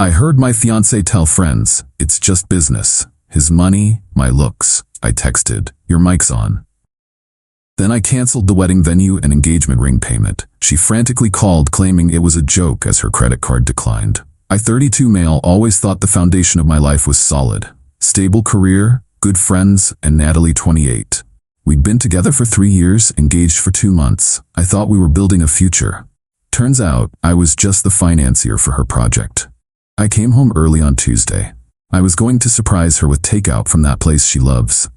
I heard my fiancé tell friends, it's just business. His money, my looks. I texted, your mic's on. Then I canceled the wedding venue and engagement ring payment. She frantically called claiming it was a joke as her credit card declined. I, 32 male, always thought the foundation of my life was solid. Stable career, good friends, and Natalie, 28. We'd been together for 3 years, engaged for 2 months. I thought we were building a future. Turns out, I was just the financier for her project. I came home early on Tuesday. I was going to surprise her with takeout from that place she loves.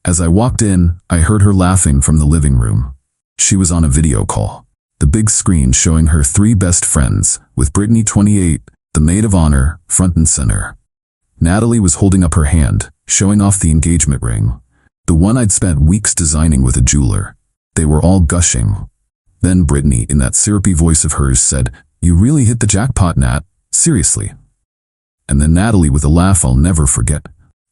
As I walked in, I heard her laughing from the living room. She was on a video call. The big screen showing her 3 best friends, with Brittany, 28, the maid of honor, front and center. Natalie was holding up her hand, showing off the engagement ring, the one I'd spent weeks designing with a jeweler. They were all gushing. Then Brittany, in that syrupy voice of hers, said, "You really hit the jackpot, Nat. Seriously." And then Natalie, with a laugh I'll never forget,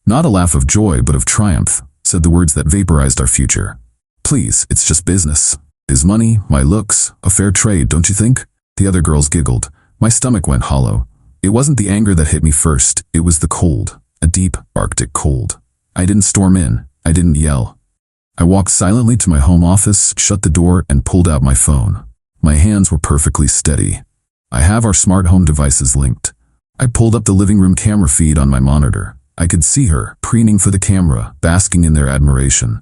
not a laugh of joy but of triumph, said the words that vaporized our future. "Please, it's just business. His money, my looks, a fair trade, don't you think?" The other girls giggled. My stomach went hollow. It wasn't the anger that hit me first, it was the cold, a deep, Arctic cold. I didn't storm in, I didn't yell. I walked silently to my home office, shut the door, and pulled out my phone. My hands were perfectly steady. I have our smart home devices linked. I pulled up the living room camera feed on my monitor. I could see her, preening for the camera, basking in their admiration.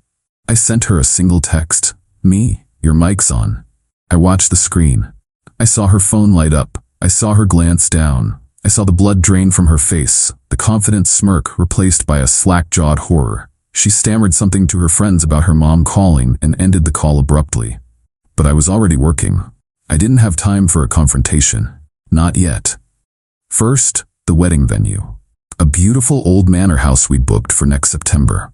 I sent her a single text. "Me, your mic's on." I watched the screen. I saw her phone light up. I saw her glance down. I saw the blood drain from her face, the confident smirk replaced by a slack-jawed horror. She stammered something to her friends about her mom calling and ended the call abruptly. But I was already working. I didn't have time for a confrontation. Not yet. First, the wedding venue. A beautiful old manor house we'd booked for next September.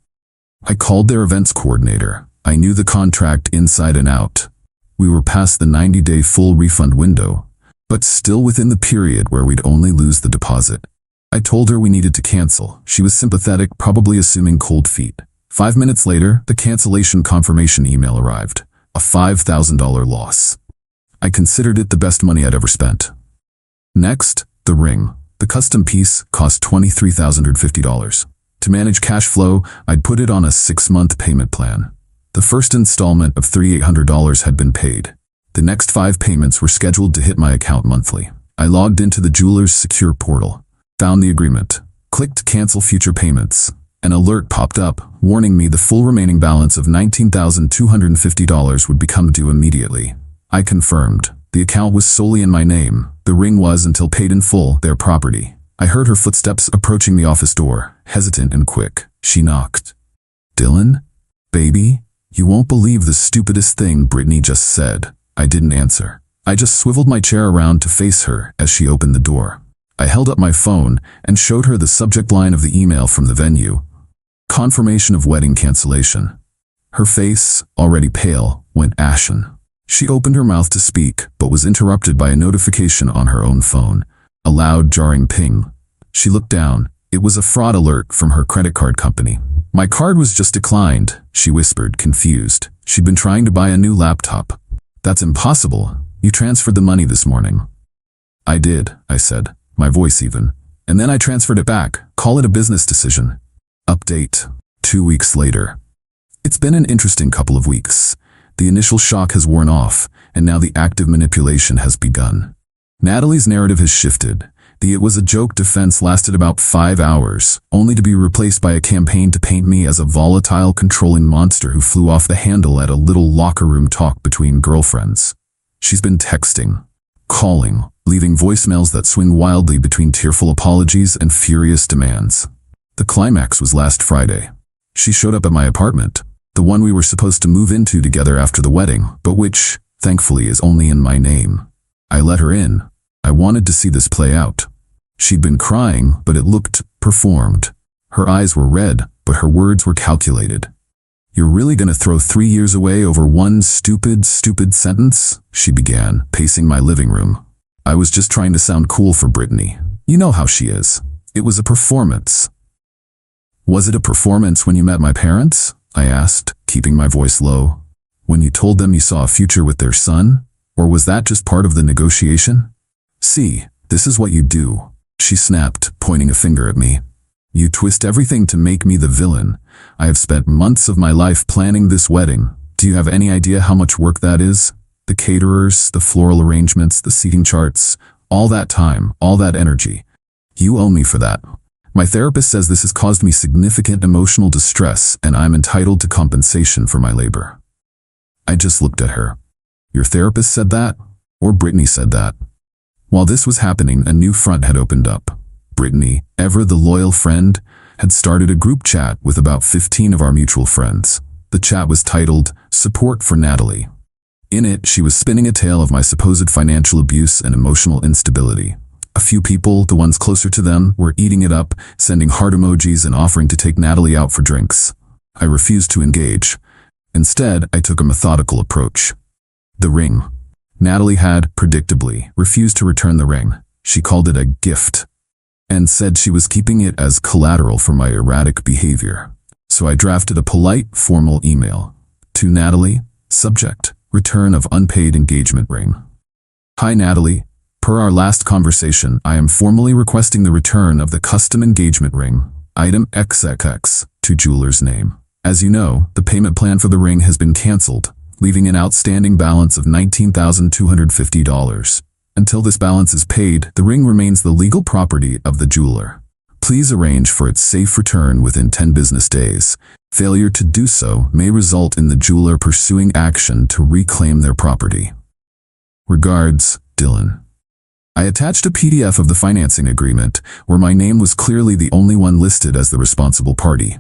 I called their events coordinator. I knew the contract inside and out. We were past the 90-day full refund window, but still within the period where we'd only lose the deposit. I told her we needed to cancel. She was sympathetic, probably assuming cold feet. 5 minutes later, the cancellation confirmation email arrived. A $5,000 loss. I considered it the best money I'd ever spent. Next, the ring. The custom piece cost $23,050. To manage cash flow, I'd put it on a 6-month payment plan. The first installment of $3,800 had been paid. The next 5 payments were scheduled to hit my account monthly. I logged into the jeweler's secure portal, found the agreement, clicked cancel future payments. An alert popped up, warning me the full remaining balance of $19,250 would become due immediately. I confirmed. The account was solely in my name. The ring was, until paid in full, their property. I heard her footsteps approaching the office door, hesitant and quick. She knocked. "Dylan? Baby? You won't believe the stupidest thing Brittany just said." I didn't answer. I just swiveled my chair around to face her as she opened the door. I held up my phone and showed her the subject line of the email from the venue. Confirmation of wedding cancellation. Her face, already pale, went ashen. She opened her mouth to speak, but was interrupted by a notification on her own phone. A loud, jarring ping. She looked down. It was a fraud alert from her credit card company. "My card was just declined," she whispered, confused. She'd been trying to buy a new laptop. "That's impossible. You transferred the money this morning." "I did," I said, my voice even. "And then I transferred it back. Call it a business decision." Update. 2 weeks later. It's been an interesting couple of weeks. The initial shock has worn off, and now the active manipulation has begun. Natalie's narrative has shifted. The "it was a joke" defense lasted about 5 hours, only to be replaced by a campaign to paint me as a volatile, controlling monster who flew off the handle at a little locker room talk between girlfriends. She's been texting, calling, leaving voicemails that swing wildly between tearful apologies and furious demands. The climax was last Friday. She showed up at my apartment, the one we were supposed to move into together after the wedding, but which, thankfully, is only in my name. I let her in. I wanted to see this play out. She'd been crying, but it looked performed. Her eyes were red, but her words were calculated. "You're really gonna throw 3 years away over one stupid sentence?" she began, pacing my living room. I was just trying to sound cool for Brittany. You know how she is. It was a performance. "Was it a performance when you met my parents?" I asked, keeping my voice low. "When you told them you saw a future with their son? Or was that just part of the negotiation?" "See, this is what you do. she snapped, pointing a finger at me. You twist everything to make me the villain. I have spent months of my life planning this wedding. Do you have any idea how much work that is? The caterers, the floral arrangements, the seating charts, all that time, all that energy. You owe me for that. My therapist says this has caused me significant emotional distress and I'm entitled to compensation for my labor. I just looked at her. Your therapist said that? Or Brittany said that? While this was happening, a new front had opened up. Brittany, ever the loyal friend, had started a group chat with about 15 of our mutual friends. The chat was titled, Support for Natalie. In it, she was spinning a tale of my supposed financial abuse and emotional instability. A few people, the ones closer to them, were eating it up, sending heart emojis and offering to take Natalie out for drinks. I refused to engage. Instead, I took a methodical approach. The ring. Natalie had, predictably, refused to return the ring. She called it a gift and said she was keeping it as collateral for my erratic behavior. So I drafted a polite, formal email. To Natalie, subject, return of unpaid engagement ring. Hi Natalie. Per our last conversation, I am formally requesting the return of the custom engagement ring, item XXX, to jeweler's name. As you know, the payment plan for the ring has been canceled, leaving an outstanding balance of $19,250. Until this balance is paid, the ring remains the legal property of the jeweler. Please arrange for its safe return within 10 business days. Failure to do so may result in the jeweler pursuing action to reclaim their property. Regards, Dylan. I attached a PDF of the financing agreement, where my name was clearly the only one listed as the responsible party.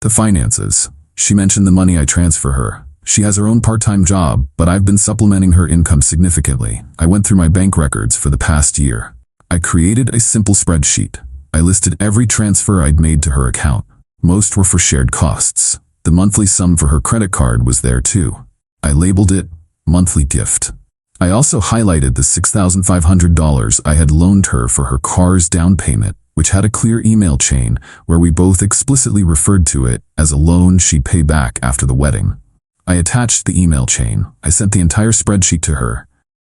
The finances. She mentioned the money I transfer her. She has her own part-time job, but I've been supplementing her income significantly. I went through my bank records for the past year. I created a simple spreadsheet. I listed every transfer I'd made to her account. Most were for shared costs. The monthly sum for her credit card was there too. I labeled it monthly gift. I also highlighted the $6,500 I had loaned her for her car's down payment, which had a clear email chain where we both explicitly referred to it as a loan she'd pay back after the wedding. I attached the email chain. I sent the entire spreadsheet to her.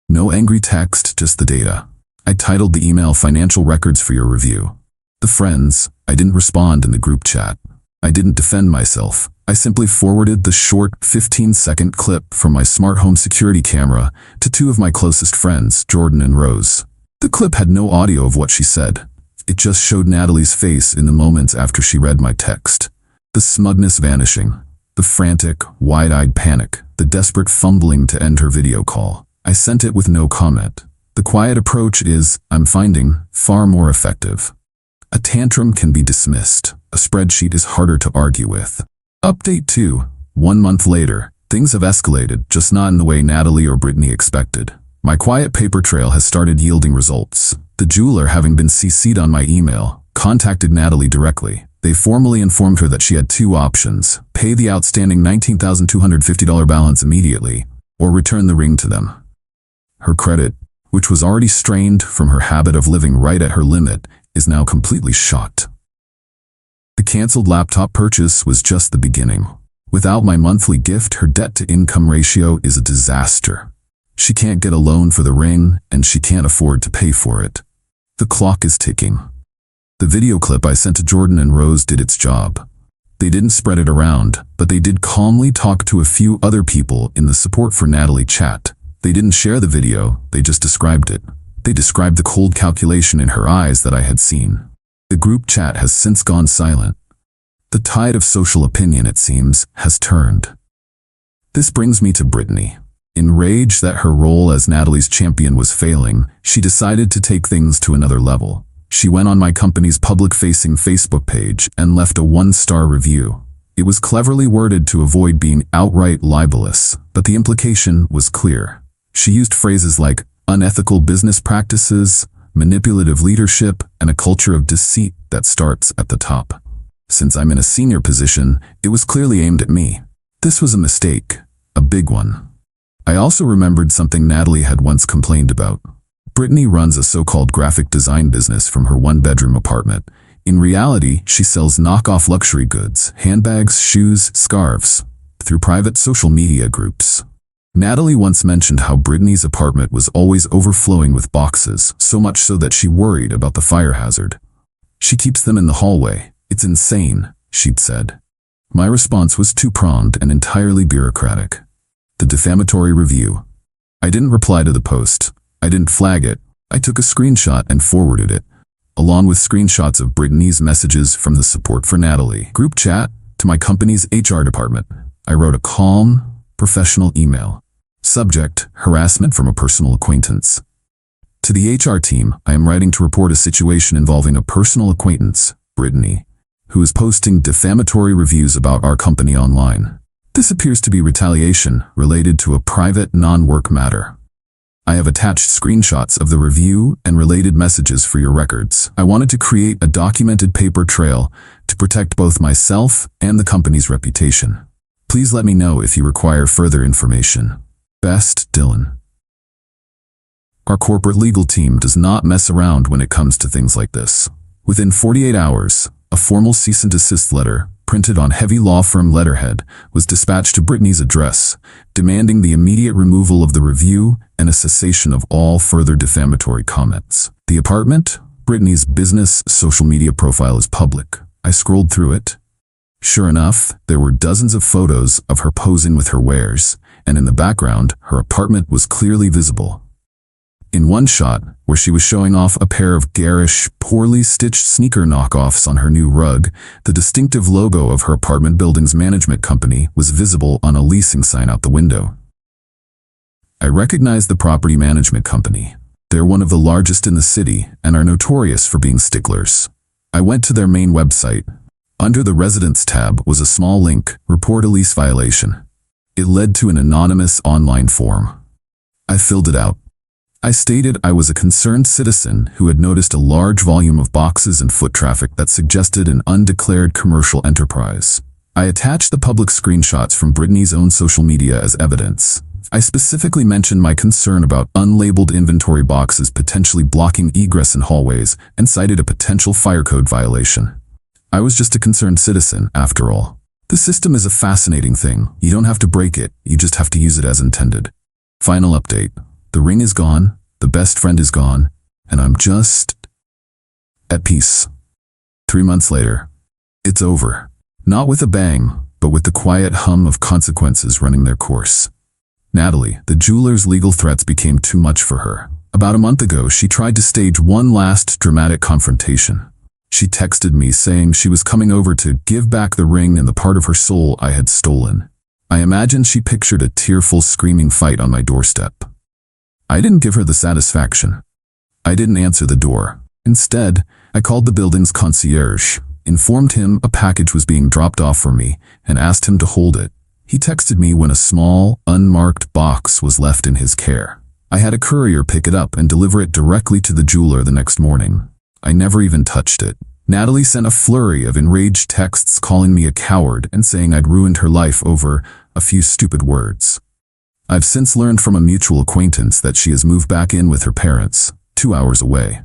No angry text, just the data. I titled the email Financial Records for your review. The friends, I didn't respond in the group chat. I didn't defend myself. I simply forwarded the short 15-second clip from my smart home security camera to two of my closest friends, Jordan and Rose. The clip had no audio of what she said. It just showed Natalie's face in the moments after she read my text. The smugness vanishing, the frantic, wide-eyed panic, the desperate fumbling to end her video call. I sent it with no comment. The quiet approach is, I'm finding, far more effective. A tantrum can be dismissed. A spreadsheet is harder to argue with. Update 2. 1 month later, things have escalated, just not in the way Natalie or Brittany expected. My quiet paper trail has started yielding results. The jeweler, having been CC'd on my email, contacted Natalie directly. They formally informed her that she had two options: pay the outstanding $19,250 balance immediately, or return the ring to them. Her credit, which was already strained from her habit of living right at her limit, is now completely shot. The canceled laptop purchase was just the beginning. Without my monthly gift, her debt-to-income ratio is a disaster. She can't get a loan for the ring, and she can't afford to pay for it. The clock is ticking. The video clip I sent to Jordan and Rose did its job. They didn't spread it around, but they did calmly talk to a few other people in the Support for Natalie chat. They didn't share the video, they just described it. They described the cold calculation in her eyes that I had seen. The group chat has since gone silent. The tide of social opinion, it seems, has turned. This brings me to Brittany. Enraged that her role as Natalie's champion was failing, she decided to take things to another level. She went on my company's public-facing Facebook page and left a 1-star review. It was cleverly worded to avoid being outright libelous, but the implication was clear. She used phrases like unethical business practices, manipulative leadership, and a culture of deceit that starts at the top. Since I'm in a senior position, it was clearly aimed at me. This was a mistake, a big one. I also remembered something Natalie had once complained about. Brittany runs a so-called graphic design business from her 1-bedroom apartment. In reality, she sells knockoff luxury goods, handbags, shoes, scarves, through private social media groups. Natalie once mentioned how Brittany's apartment was always overflowing with boxes, so much so that she worried about the fire hazard. She keeps them in the hallway. It's insane, she'd said. My response was two-pronged and entirely bureaucratic. The defamatory review. I didn't reply to the post. I didn't flag it. I took a screenshot and forwarded it, along with screenshots of Brittany's messages from the Support for Natalie group chat to my company's HR department. I wrote a calm, professional email. Subject: harassment from a personal acquaintance. To the HR team, I am writing to report a situation involving a personal acquaintance, Brittany, who is posting defamatory reviews about our company online. This appears to be retaliation related to a private, non-work matter. I have attached screenshots of the review and related messages for your records. I wanted to create a documented paper trail to protect both myself and the company's reputation. Please let me know if you require further information. Best, Dylan. Our corporate legal team does not mess around when it comes to things like this. Within 48 hours, a formal cease and desist letter, printed on heavy law firm letterhead, was dispatched to Brittany's address, demanding the immediate removal of the review and a cessation of all further defamatory comments. The apartment, Brittany's business social media profile, is public. I scrolled through it. Sure enough, there were dozens of photos of her posing with her wares, and in the background, her apartment was clearly visible. In one shot, where she was showing off a pair of garish, poorly stitched sneaker knockoffs on her new rug, the distinctive logo of her apartment building's management company was visible on a leasing sign out the window. I recognized the property management company. They're one of the largest in the city and are notorious for being sticklers. I went to their main website. Under the Residents tab was a small link, Report a Lease Violation. It led to an anonymous online form. I filled it out. I stated I was a concerned citizen who had noticed a large volume of boxes and foot traffic that suggested an undeclared commercial enterprise. I attached the public screenshots from Brittany's own social media as evidence. I specifically mentioned my concern about unlabeled inventory boxes potentially blocking egress in hallways and cited a potential fire code violation. I was just a concerned citizen, after all. The system is a fascinating thing. You don't have to break it, you just have to use it as intended. Final update. The ring is gone, the best friend is gone, and I'm just at peace. 3 months later, it's over. Not with a bang, but with the quiet hum of consequences running their course. Natalie, the jeweler's legal threats became too much for her. About a month ago, she tried to stage one last dramatic confrontation. She texted me saying she was coming over to give back the ring and the part of her soul I had stolen. I imagine she pictured a tearful, screaming fight on my doorstep. I didn't give her the satisfaction. I didn't answer the door. Instead, I called the building's concierge, informed him a package was being dropped off for me, and asked him to hold it. He texted me when a small, unmarked box was left in his care. I had a courier pick it up and deliver it directly to the jeweler the next morning. I never even touched it. Natalie sent a flurry of enraged texts calling me a coward and saying I'd ruined her life over a few stupid words. I've since learned from a mutual acquaintance that she has moved back in with her parents, 2 hours away.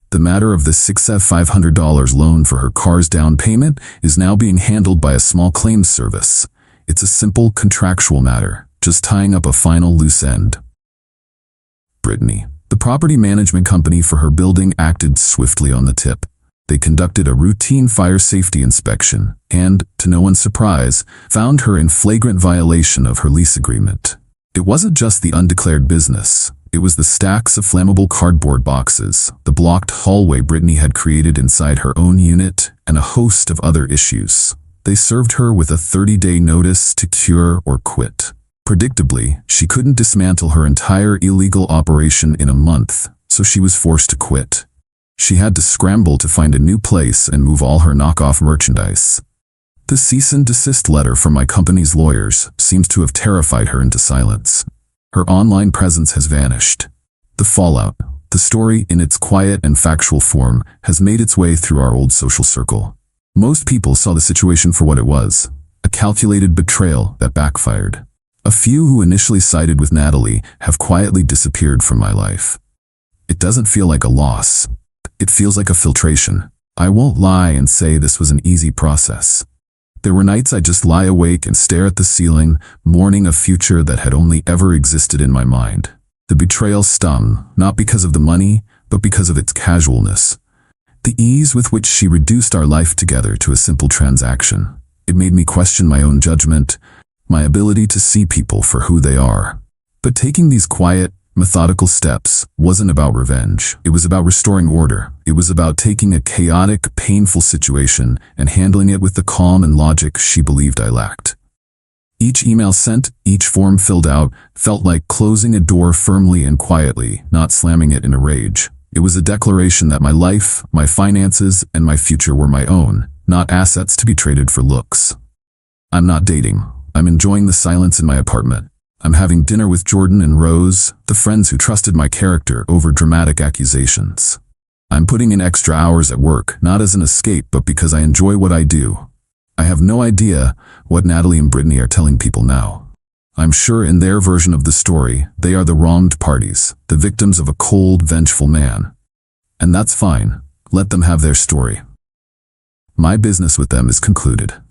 The matter of the $6,500 loan for her car's down payment is now being handled by a small claims service. It's a simple contractual matter, just tying up a final loose end. Brittany. The property management company for her building acted swiftly on the tip. They conducted a routine fire safety inspection and, to no one's surprise, found her in flagrant violation of her lease agreement. It wasn't just the undeclared business. It was the stacks of flammable cardboard boxes, the blocked hallway Brittany had created inside her own unit, and a host of other issues. They served her with a 30-day notice to cure or quit. Predictably, she couldn't dismantle her entire illegal operation in a month, so she was forced to quit. She had to scramble to find a new place and move all her knockoff merchandise. The cease and desist letter from my company's lawyers seems to have terrified her into silence. Her online presence has vanished. The fallout, the story in its quiet and factual form, has made its way through our old social circle. Most people saw the situation for what it was, a calculated betrayal that backfired. A few who initially sided with Natalie have quietly disappeared from my life. It doesn't feel like a loss. It feels like a filtration. I won't lie and say this was an easy process. There were nights I'd just lie awake and stare at the ceiling, mourning a future that had only ever existed in my mind. The betrayal stung, not because of the money, but because of its casualness. The ease with which she reduced our life together to a simple transaction. It made me question my own judgment, my ability to see people for who they are. But taking these quiet, methodical steps wasn't about revenge. It was about restoring order. It was about taking a chaotic, painful situation and handling it with the calm and logic she believed I lacked. Each email sent, each form filled out, felt like closing a door firmly and quietly, not slamming it in a rage. It was a declaration that my life, my finances, and my future were my own, not assets to be traded for looks. I'm not dating. I'm enjoying the silence in my apartment. I'm having dinner with Jordan and Rose, the friends who trusted my character over dramatic accusations. I'm putting in extra hours at work, not as an escape, but because I enjoy what I do. I have no idea what Natalie and Brittany are telling people now. I'm sure in their version of the story, they are the wronged parties, the victims of a cold, vengeful man. And that's fine. Let them have their story. My business with them is concluded.